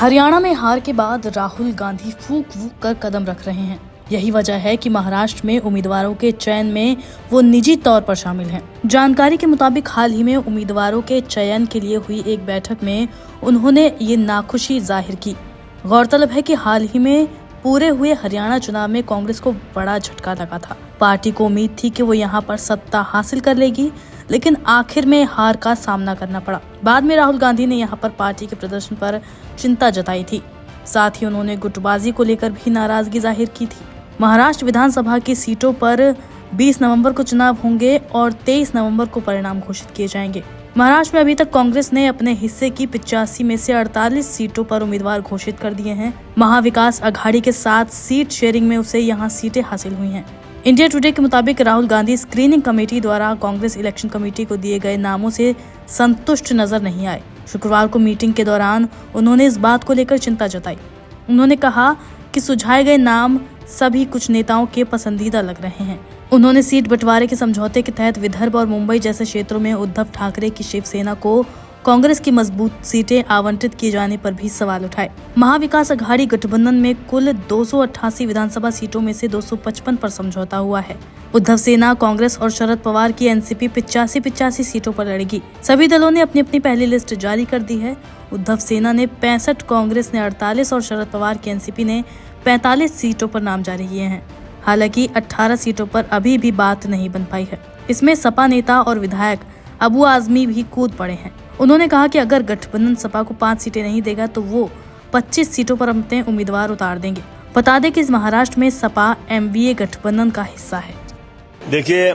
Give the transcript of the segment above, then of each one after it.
हरियाणा में हार के बाद राहुल गांधी फूंक फूंक कर कदम रख रहे हैं। यही वजह है कि महाराष्ट्र में उम्मीदवारों के चयन में वो निजी तौर पर शामिल हैं। जानकारी के मुताबिक हाल ही में उम्मीदवारों के चयन के लिए हुई एक बैठक में उन्होंने ये नाखुशी जाहिर की। गौरतलब है कि हाल ही में पूरे हुए हरियाणा चुनाव में कांग्रेस को बड़ा झटका लगा था। पार्टी को उम्मीद थी कि वो यहाँ पर सत्ता हासिल कर लेगी, लेकिन आखिर में हार का सामना करना पड़ा। बाद में राहुल गांधी ने यहाँ पर पार्टी के प्रदर्शन पर चिंता जताई थी। साथ ही उन्होंने गुटबाजी को लेकर भी नाराजगी जाहिर की थी। महाराष्ट्र विधानसभा की सीटों पर 20 नवंबर को चुनाव होंगे और 23 नवंबर को परिणाम घोषित किए जाएंगे। महाराष्ट्र में अभी तक कांग्रेस ने अपने हिस्से की 85 में से 48 सीटों पर उम्मीदवार घोषित कर दिए हैं। महाविकास अघाड़ी के साथ सीट शेयरिंग में उसे यहाँ सीटें हासिल हुई हैं। इंडिया टुडे के मुताबिक राहुल गांधी स्क्रीनिंग कमेटी द्वारा कांग्रेस इलेक्शन कमेटी को दिए गए नामों से संतुष्ट नजर नहीं आए। शुक्रवार को मीटिंग के दौरान उन्होंने इस बात को लेकर चिंता जताई। उन्होंने कहा कि सुझाए गए नाम सभी कुछ नेताओं के पसंदीदा लग रहे हैं। उन्होंने सीट बंटवारे के समझौते के तहत विदर्भ और मुंबई जैसे क्षेत्रों में उद्धव ठाकरे की शिवसेना को कांग्रेस की मजबूत सीटें आवंटित किए जाने पर भी सवाल उठाए। महाविकास अघाड़ी गठबंधन में कुल 288 विधानसभा सीटों में से 255 पर समझौता हुआ है। उद्धव सेना, कांग्रेस और शरद पवार की एनसीपी 85 सीटों पर लड़ेगी। सभी दलों ने अपनी अपनी पहली लिस्ट जारी कर दी है। उद्धव सेना ने 65, कांग्रेस ने 48 और शरद पवार की एनसीपी ने 45 सीटों पर नाम जारी किए हैं। हालांकि 18 सीटों पर अभी भी बात नहीं बन पाई है। इसमें सपा नेता और विधायक अबू आजमी भी कूद पड़े हैं। उन्होंने कहा कि अगर गठबंधन सपा को 5 सीटें नहीं देगा तो वो 25 सीटों पर अपने उम्मीदवार उतार देंगे। बता दें कि इस महाराष्ट्र में सपा एमवीए गठबंधन का हिस्सा है। देखिए,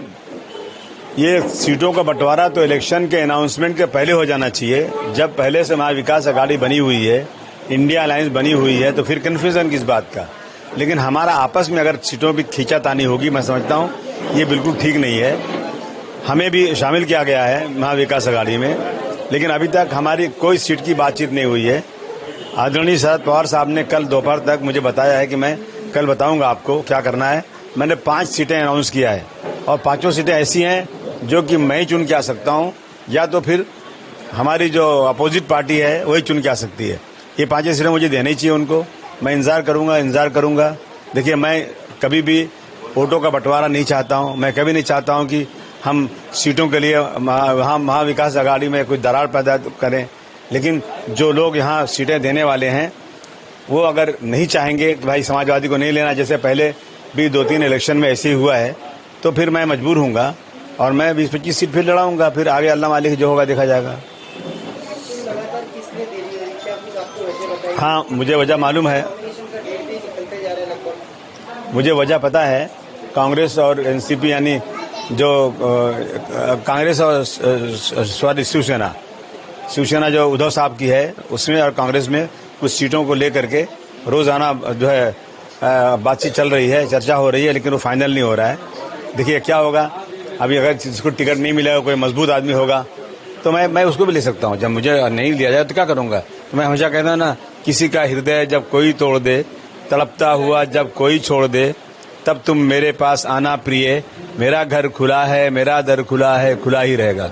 ये सीटों का बंटवारा तो इलेक्शन के अनाउंसमेंट के पहले हो जाना चाहिए। जब पहले से महाविकास अघाड़ी बनी हुई है, इंडिया अलायंस बनी हुई है, तो फिर कन्फ्यूजन किस बात का। लेकिन हमारा आपस में अगर सीटों की खींचातानी होगी, मैं समझता हूँ ये बिल्कुल ठीक नहीं है। हमें भी शामिल किया गया है महाविकास अघाड़ी में, लेकिन अभी तक हमारी कोई सीट की बातचीत नहीं हुई है। आदरणीय शरद पवार साहब ने कल दोपहर तक मुझे बताया है कि मैं कल बताऊंगा आपको क्या करना है। मैंने 5 सीटें अनाउंस किया है और 5 सीटें ऐसी हैं जो कि मैं ही चुन के आ सकता हूं, या तो फिर हमारी जो अपोजिट पार्टी है वही चुन के आ सकती है। ये 5 सीटें मुझे देनी चाहिए उनको। मैं इंतजार करूंगा। देखिए, मैं कभी भी वोटों का बंटवारा नहीं चाहता हूं। मैं कभी नहीं चाहता हूं कि हम सीटों के लिए वहाँ महाविकास अघाड़ी में कोई दरार पैदा करें। लेकिन जो लोग यहाँ सीटें देने वाले हैं वो अगर नहीं चाहेंगे कि भाई समाजवादी को नहीं लेना, जैसे पहले भी 2-3 इलेक्शन में ऐसे ही हुआ है, तो फिर मैं मजबूर हूँगा और मैं 20-25 सीट फिर लड़ाऊंगा। फिर आगे अल्लाह मालिक जो होगा देखा जाएगा। हाँ, मुझे वजह मालूम है, मुझे वजह पता है। कांग्रेस और एनसीपी यानी जो कांग्रेस और शिवसेना जो उद्धव साहब की है, उसमें और कांग्रेस में कुछ सीटों को लेकर के रोजाना जो है बातचीत चल रही है, चर्चा हो रही है, लेकिन वो फाइनल नहीं हो रहा है। देखिए क्या होगा। अभी अगर जिसको टिकट नहीं मिलेगा, कोई मजबूत आदमी होगा, तो मैं उसको भी ले सकता हूँ। जब मुझे नहीं लिया जाए तो क्या करूँगा। तो मैं हमेशा कहता हूँ ना, किसी का हृदय जब कोई तोड़ दे, तड़पता हुआ जब कोई छोड़ दे, तब तुम मेरे पास आना प्रिय। मेरा घर खुला है, मेरा दर खुला है, खुला ही रहेगा।